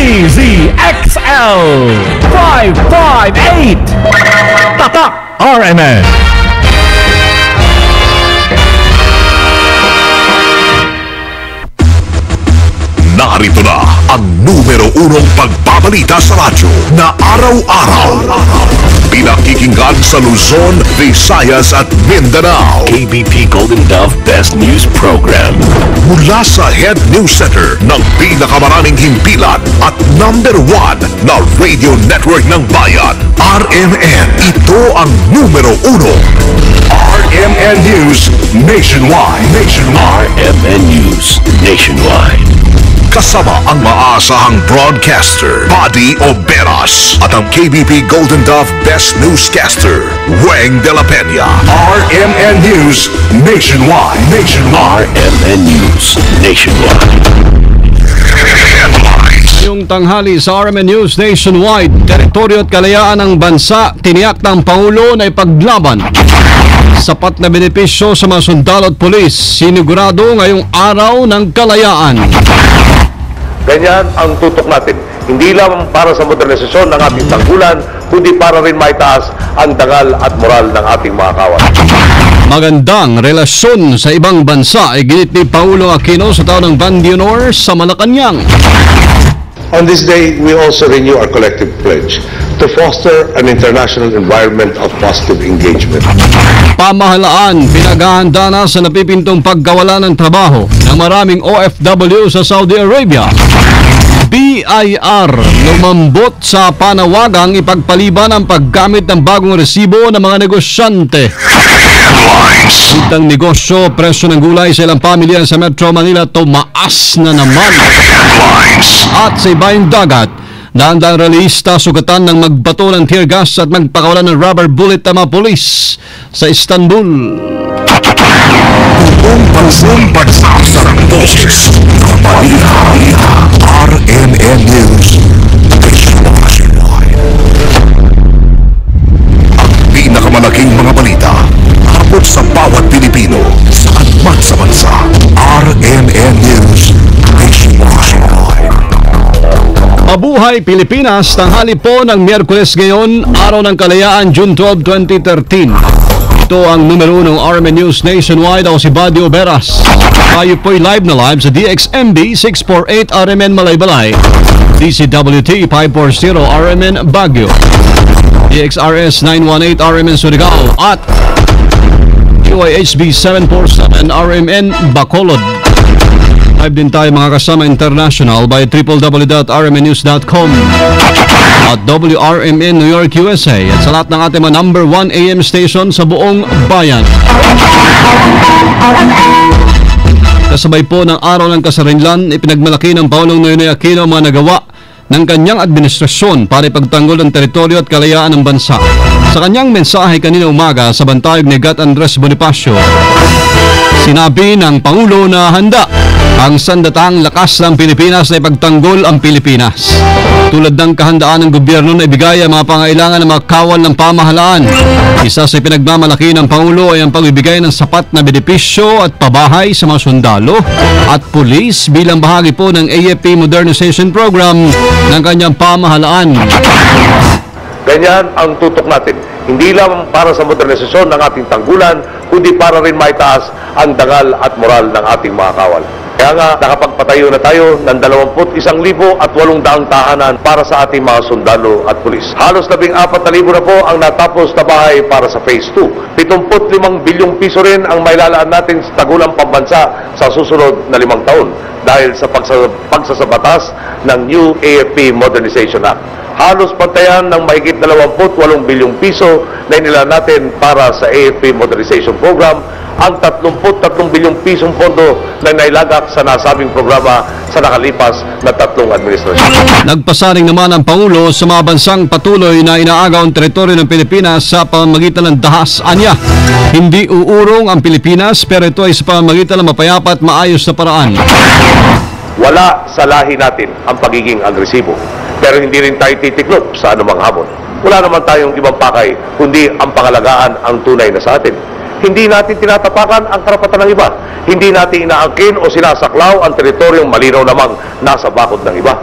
DZXL 558 Tatak RMN. Narito na ang numero 1 pagbabalita sa radyo na araw-araw. Pinakikinggan sa Luzon, Visayas at Mindanao. KBP Golden Dove Best News Program. Mula sa Head News Center ng pinakamaraming himpilan at number 1 na radio network ng bayan, RMN. Ito ang numero 1. RMN News Nationwide. RMN News Nationwide. Kasama ang maasahang broadcaster, Buddy Oberas, at ang KBP Golden Dove Best Newscaster, Weng de la Peña. RMN News Nationwide. RMN News Nationwide. Ngayong tanghali sa RMN News Nationwide, teritoryo at kalayaan ng bansa, tiniyak ng Pangulo na ipaglaban. Sapat na benepisyo sa mga sundalo at pulis, sinigurado ngayong araw ng kalayaan. Ganyan ang tutok natin. Hindi lang para sa modernisasyon ng ating tanggulan, kundi para rin maitaas ang dangal at moral ng ating mga kawal. Magandang relasyon sa ibang bansa ay ginit ni Paulo Aquino sa taon ng Bandionor sa Malacanang. On this day, we also renew our collective pledge to foster an international environment of positive engagement. Pamahalaan, pinaghahanda na sa napipintong pagkawala ng trabaho ng maraming OFW sa Saudi Arabia. BIR lumambot sa panawagang ipagpaliban ang paggamit ng bagong resibo ng mga negosyante. Itang negosyo, presyo ng gulay sa ilang pamilya sa Metro Manila tumaas na naman. At sa ibayong dagat, daang realista sugatan ng magbato ng tear gas at magpakawalan ng rubber bullet ang mga polis sa Istanbul. Buong pagsasarang boses ng balita. RMN News Nationwide. Ang pinakamalaking mga balita abot sa bawat Pilipino saan man sa bansa. RMN News Nationwide. Mabuhay Pilipinas, tanghali po ng Miyerkules ngayon, araw ng kalayaan, June 12, 2013. Ito ang numero 1 ng RMN News Nationwide. Ako si Buddy Oberas. Tayo po'y live na live sa DXMB 648 RMN Malaybalay, DCWT 540 RMN Baguio, DXRS 918 RMN Surigao at UIHB 747 RMN Bacolod. Live din tayo mga kasama international by www.rmnews.com at WRMN New York, USA at sa lahat ng ating mga number 1 AM station sa buong bayan. Kasabay po ng araw ng kasarinlan, ipinagmalaki ng Pangulong Noynoy Aquino ang mga nagawa ng kanyang administrasyon para ipagtanggol ang teritoryo at kalayaan ng bansa. Sa kanyang mensahe kanina umaga sa bantayog ni Gat Andres Bonifacio, sinabi ng Pangulo na handa ang sandatahang lakas ng Pilipinas na ipagtanggol ang Pilipinas. Tulad ng kahandaan ng gobyerno na ibigay ang mga pangailangan ng mga kawal ng pamahalaan. Isa sa pinagmamalaki ng Pangulo ay ang pagbibigay ng sapat na benepisyo at pabahay sa mga sundalo at pulis bilang bahagi po ng AFP Modernization Program ng kanyang pamahalaan. Ganyan ang tutok natin. Hindi lang para sa modernisasyon ng ating tanggulan, kundi para rin maitaas ang dangal at moral ng ating mga kawal. Kaya nga, nakapagpatayo na tayo ng 21,800 tahanan para sa ating mga sundalo at pulis. Halos 14,000 na po ang natapos na bahay para sa Phase 2. 75 bilyong piso rin ang mailalaan natin sa tagulang pambansa sa susunod na 5 taon dahil sa pagsasabatas ng New AFP Modernization Act. Halos pantayan ng mahigit 28 bilyong piso na inilaan natin para sa AFP Modernization Program ang 33 bilyong pisong pondo na nailagak sa nasabing programa sa nakalipas na 3 administrasyon. Nagpasaring naman ang Pangulo sa mga bansang patuloy na inaagaw ang teritoryo ng Pilipinas sa pamamagitan ng dahas. Anya, hindi uurong ang Pilipinas pero ito ay sa pamamagitan ng mapayapa at maayos na paraan. Wala sa lahi natin ang pagiging agresibo, pero hindi rin tayo titiklop sa anumang hamon. Wala naman tayong ibang pakay, kundi ang pangalagaan ang tunay na sa atin. Hindi natin tinatapakan ang karapatan ng iba. Hindi natin inaangkin o sinasaklaw ang teritoryong malinaw namang nasa bakod ng iba.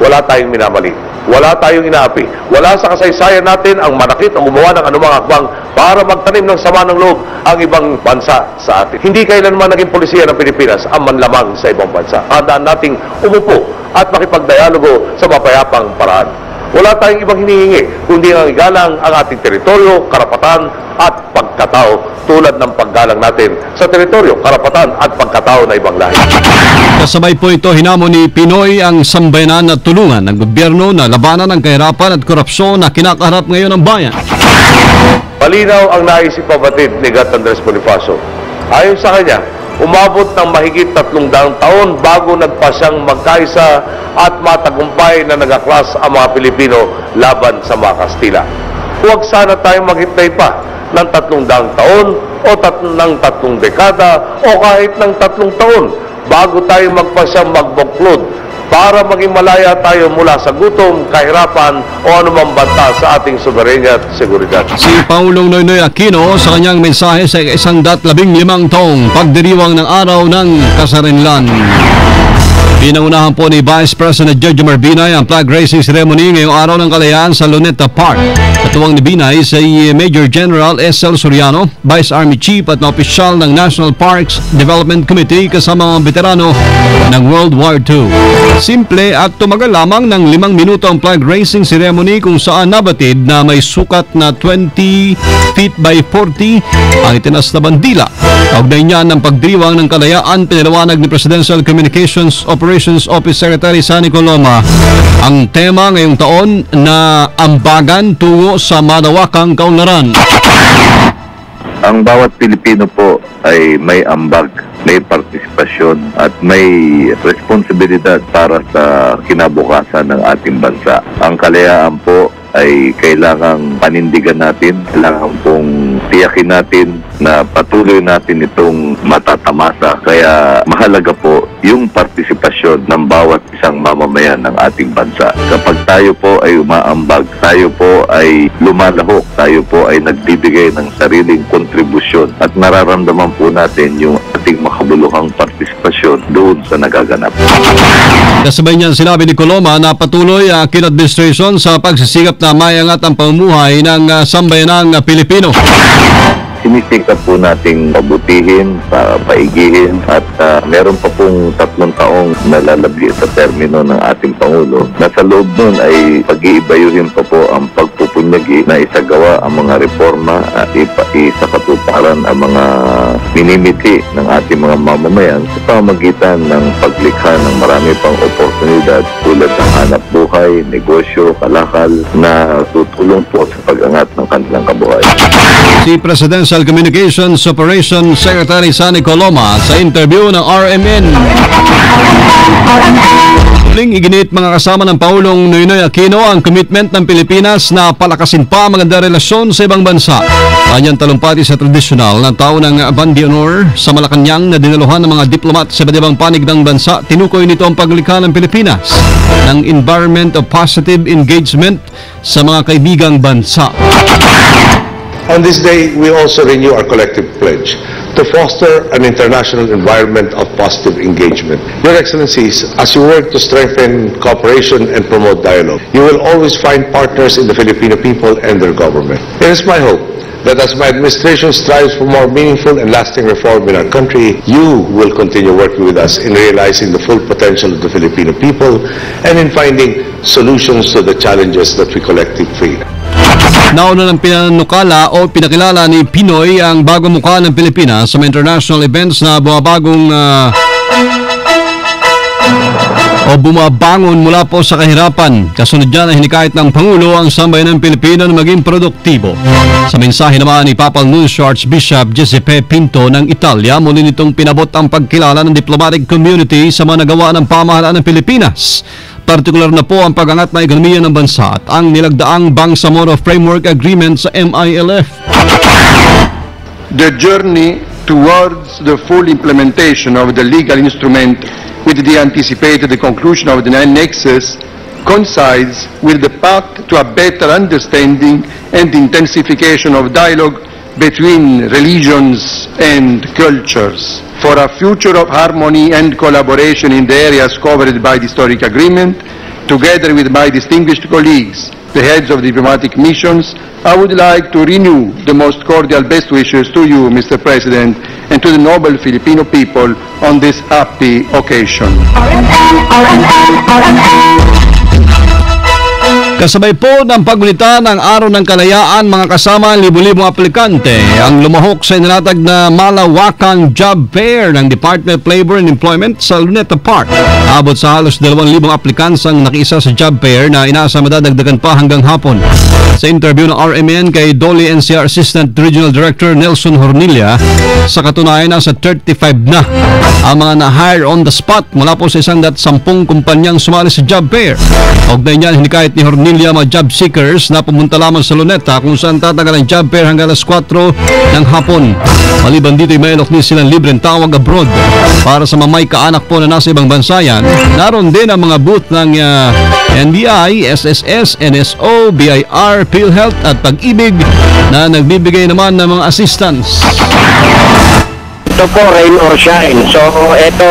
wala tayong minamali. Wala tayong inaapi. Wala sa kasaysayan natin ang manakit o gumawa ng anumang hakbang para magtanim ng sama ng loob ang ibang bansa sa atin. Hindi kailanman naging polisiya ng Pilipinas ang manlamang sa ibang bansa. Handaan nating umupo at makipagdialogo sa mapayapang paraan. Wala tayong ibang hinihingi, kundi ang igalang ang ating teritoryo, karapatan at pagkatao tulad ng paggalang natin sa teritoryo, karapatan at pagkatao na ibang lahi. Kasabay po ito, hinamon ni Pinoy ang sambayanan na tulungan ng gobyerno na labanan ang kahirapan at korupsyon na kinakaharap ngayon ng bayan. Malinaw ang naisip pabatid ni Gat Andres Bonifacio. Ayon sa kanya, umabot ng mahigit 300 taon bago nagpasyang magkaisa at matagumpay na nagaklas ang mga Pilipino laban sa mga Kastila. Huwag sana tayong maghintay pa ng 300 taon o ng 3 dekada o kahit ng 3 taon bago tayo magpasyang magbuklod para maging malaya tayo mula sa gutom, kahirapan o anumang banta sa ating soberenya at seguridad. Si Pangulong Noynoy Aquino sa kanyang mensahe sa 115 taong pagdiriwang ng araw ng Kasarinlan. Pinangunahan po ni Vice President Jojo Marbinay ang flag raising ceremony ngayong araw ng Kalayaan sa Luneta Park. Katuwang ni Binay si Major General S.L. Soriano, Vice Army Chief at na opisyal ng National Parks Development Committee kasama mga veterano ng World War II. Simple at tumagal lamang ng 5 minuto ang flag raising ceremony kung saan nabatid na may sukat na 20 feet by 40 ang itinas na bandila. Kaugnay niyan ng pagdiriwang ng Kalayaan, pinaliwanag ni Presidential Communications Operations Office Secretary Sunny Coloma ang tema ngayong taon na ambagan tungo sa malawakang kaunlaran. Ang bawat Pilipino po ay may ambag, may partisipasyon at may responsibilidad para sa kinabukasan ng ating bansa. Ang kalayaan po ay kailangang panindigan natin, kailangan pong tiyakin natin na patuloy natin itong matatamasa. Kaya mahalaga po yung partisipasyon ng bawat isang mamamayan ng ating bansa. Kapag tayo po ay umaambag, tayo po ay lumalahok, tayo po ay nagbibigay ng sariling kontribusyon at nararamdaman po natin yung ating makabuluhang partisipasyon doon sa nagaganap. Kasabay niyan sinabi ni Coloma na patuloy ang administration sa pagsisikap na mayangat ang pamumuhay ng sambayanang Pilipino. Sinisikap po nating pabutihin, paigihin at meron pa pong 3 taong nalalabli sa termino ng ating Pangulo. Nasa loob nun ay pag-iibayuhin pa po ang pagpupunyagi na isagawa ang mga reforma at isakatuparan ang mga minimiti ng ating mga mamamayan sa pamamagitan ng paglikha ng marami pang oportunidad tulad ng hanap buhay, negosyo, kalakal na tutulong po sa pag-angat ng kanilang kabuhayan. Si Presidential Communications Operations Secretary Sunny Coloma sa interview ng RMN. Muling iginit mga kasama ng Pangulong Noynoy Aquino ang commitment ng Pilipinas na palakasin pa ang maganda relasyon sa ibang bansa. Kanyang talumpati sa tradisyonal na taon ng Ban de Honor sa Malacanang na dinaluhan ng mga diplomat sa iba't ibang panig ng bansa. Tinukoy nito ang paglikha ng Pilipinas ng environment of positive engagement sa mga kaibigang bansa. On this day, we also renew our collective pledge to foster an international environment of positive engagement. Your Excellencies, as you work to strengthen cooperation and promote dialogue, you will always find partners in the Filipino people and their government. It is my hope that as my administration strives for more meaningful and lasting reform in our country, you will continue working with us in realizing the full potential of the Filipino people and in finding solutions to the challenges that we collectively face. Nauna ng pinanukala o pinakilala ni Pinoy ang bagong mukha ng Pilipinas sa mga international events na bumabangon mula po sa kahirapan. Kasunod dyan ay hinikayat ng Pangulo ang sambayanang Pilipino na maging produktibo. Sa mensahe naman ni Papal Nuncio Archbishop Giuseppe Pinto ng Italia, muli nitong pinabot ang pagkilala ng diplomatic community sa mga nagawa ng pamahalaan ng Pilipinas. Partikular na po ang pag-angat na ekonomiya ng bansa at ang nilagdaang Bangsamoro Framework Agreement sa MILF. The journey towards the full implementation of the legal instrument with the anticipated conclusion of the annexes coincides with the path to a better understanding and intensification of dialogue between religions and cultures, for a future of harmony and collaboration in the areas covered by the historic agreement, together with my distinguished colleagues, the heads of diplomatic missions, I would like to renew the most cordial best wishes to you, Mr. President, and to the noble Filipino people on this happy occasion. Kasabay po ng paggunita ng Araw ng Kalayaan, mga kasama, libu-libong aplikante ang lumahok sa inatag na malawakang job fair ng Department of Labor and Employment sa Luneta Park. Abot sa halos 2,000 aplikants ang nakiisa sa job fair na inaasa madadagdagan pa hanggang hapon. Sa interview ng RMN kay Dolly NCR Assistant Regional Director Nelson Hornilla, sa katunayan nasa 35 na ang mga na-hire on the spot mula po sa 110 kumpanyang sumali sa job fair. Kaugnay niyan, hinikayat ni Hornilla mga job seekers na pumunta lamang sa Luneta kung saan tatagal ang job fair hanggang alas 4 ng hapon. Maliban dito, may alok din silang libreng tawag abroad. Para sa mamay kaanak po na nasa ibang bansa yan, naroon din ang mga booth ng NBI, SSS, NSO, BIR, PhilHealth at Pag-ibig na nagbibigay naman ng mga assistance. Ito po, rain or shine. So, ito,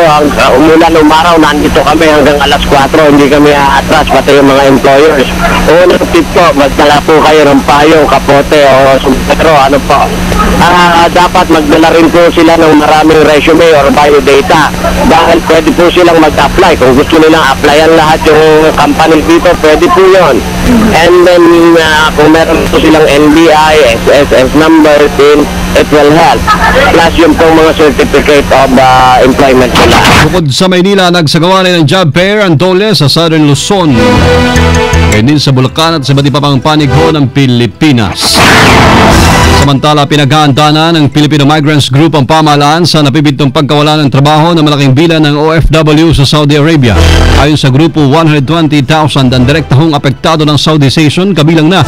umulan umaraw, nandito kami hanggang alas 4, hindi kami atras, pati yung mga employers. Unang tip po, magdala po kayo ng payo, kapote, o sumpero, ano po. Dapat magdala rin po sila ng maraming resume or biodata dahil pwede po silang mag-apply. Kung gusto nilang applyan lahat yung company dito, pwede po yun. And then, kung meron po silang NBI, SSS number, PIN, it will help. Plus yung pong mga certificate of employment nila. Bukod sa Maynila, nagsagawa rin ng job fair ang Dole sa Southern Luzon. Ngayon din sa Bulacan at sa iba't iba pang panig ho ng Pilipinas. Samantala, pinaghahanda na ng Filipino Migrants Group ang pamahalaan sa napipintong pagkawala ng trabaho ng malaking bilang ng OFW sa Saudi Arabia. Ayon sa grupo, 120,000 ang direktahong apektado ng Saudization, kabilang na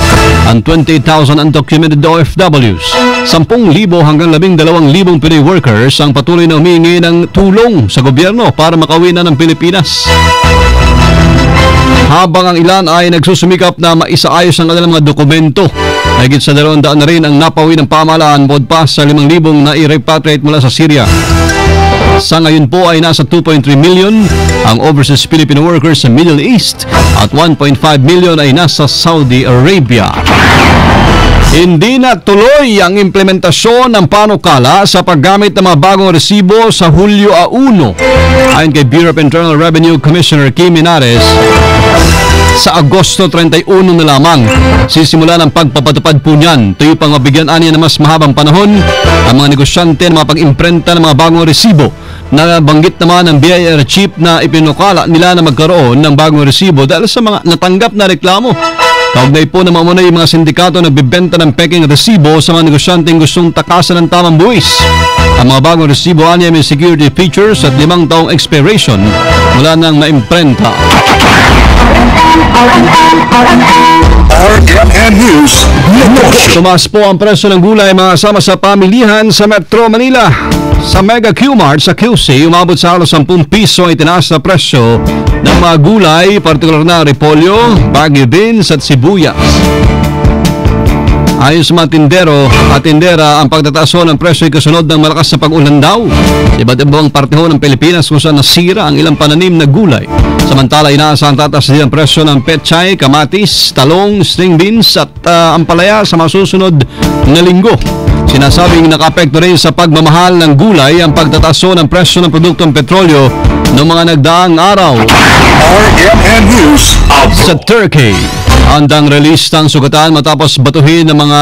ang 28,000 undocumented OFWs. 10,000 hanggang 12,000 Pinoy workers ang patuloy na humingi ng tulong sa gobyerno para makauwi na ng Pilipinas. Habang ang ilan ay nagsusumikap na maisaayos ang kanilang mga dokumento, higit sa 200 na rin ang napawi ng pamahalaan bukod pa sa 5,000 na i-repatriate mula sa Syria. Sa ngayon po ay nasa 2.3 million ang overseas Filipino workers sa Middle East at 1.5 million ay nasa Saudi Arabia. Hindi na tuloy ang implementasyon ng panukala sa paggamit ng mga bagong resibo sa Hulyo 1. Ayon kay Bureau of Internal Revenue Commissioner Kim Inares, sa Agosto 31 na lamang sisimula ng pagpapatupad po niyan. Tuyo pang mabigyan aniya na mas mahabang panahon ang mga negosyante na mapag-imprenta ng mga bagong resibo. Nabanggit naman ng BIR chief na ipinukala nila na magkaroon ng bagong resibo dahil sa mga natanggap na reklamo. Kaugnay po na mamuna yung mga sindikato na nagbibenta ng peking resibo sa mga negosyanteng gustong takasan ng tamang buwis. Ang mga bagong resibo aniya may security features at 5 taong expiration mula nang maimprenta. RMN News Network. Tumaas po ang presyo ng gulay mga kasama sa pamilihan sa Metro Manila. Sa Mega Q-Mart sa QC, umabot sa halos 10 piso ay tinaas na presyo ng mga gulay, partikular na repolyo, bagyo beans at sibuyas. Ayon sa mga tindero at tindera, ang pagtataas ng presyo ay kasunod ng malakas na pag-ulan daw sa iba't ibang parte ng Pilipinas kung saan nasira ang ilang pananim na gulay. Samantala, inaasahan tataas din ang presyo ng pechay, kamatis, talong, string beans at ampalaya sa masusunod na linggo. Sinasabing nakaapekto rin sa pagmamahal ng gulay ang pagtataas ng presyo ng produktong petrolyo noong mga nagdaang araw. RMN News Sa Turkey, handang release ang sugatan matapos batuhin ng mga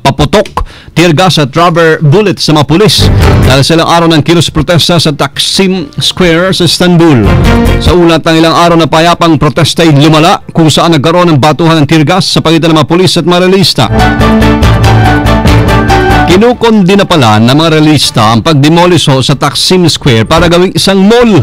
paputok, tear gas at rubber bullets sa mga pulis dahil sa ilang araw ng kilos protesta sa Taksim Square sa Istanbul. Sa ulat ng ilang araw na payapang protesta ay lumala kung saan nagkaroon ng batuhan ng tear gas sa pagitan ng mga pulis at mga relista. Kinukundi na pala ng mga relista ang pagdemolish sa Taksim Square para gawing isang mall.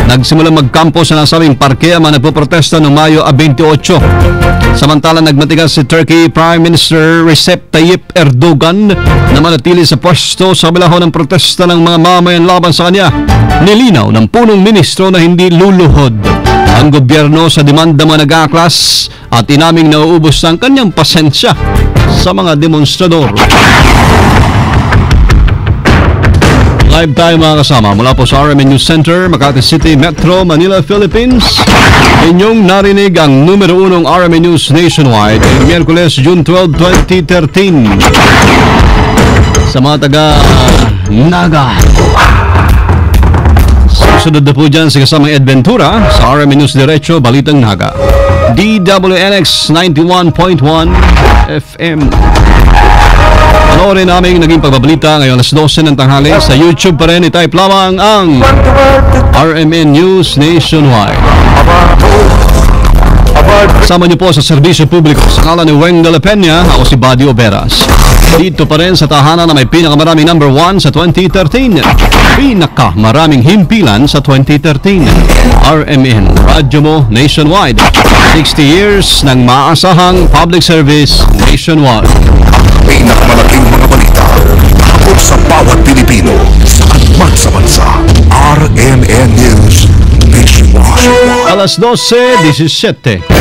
Nagsimulang magkampo sa nasabing parke ang mga nagpoprotesta noong Mayo 28. Samantala, nagmatigas si Turkey Prime Minister Recep Tayyip Erdogan na manatili sa pwesto sa kabila ng protesta ng mga mamayan laban sa kanya. Nilinaw ng punong ministro na hindi luluhod ang gobyerno sa demanda mga nag-aaklas at inaming nauubos ang kanyang pasensya sa mga demonstrador. Live tayo mga kasama mula po sa RMN News Center, Makati City, Metro Manila, Philippines. Inyong narinig ang numero 1 RMN News nationwide ay Miyerkules, June 12, 2013. Sa mga taga Naga. Susunod na po dyan si kasamang Ed Ventura sa RMN News Diretso, Balitang Naga. DWNX 91.1 FM. Panoorin namin naging pagbabalita ngayon alas 12 ng tanghali. Sa YouTube pa rin, itype lamang ang RMN News Nationwide. Kasama niyo po sa serbisyo publiko sa ngalan ni Weng de la Peña, ako si Buddy Oberas. Dito pa rin sa tahanan na may pinakamaraming number 1 sa 2013. Pinakamaraming himpilan sa 2013. RMN, radyo mo nationwide. 60 years ng maasahang public service nationwide. Pinakamalaking mga balita tungkol sa bawat Pilipino saan man sa bansa. RMN News Nationwide. Alas 12:17.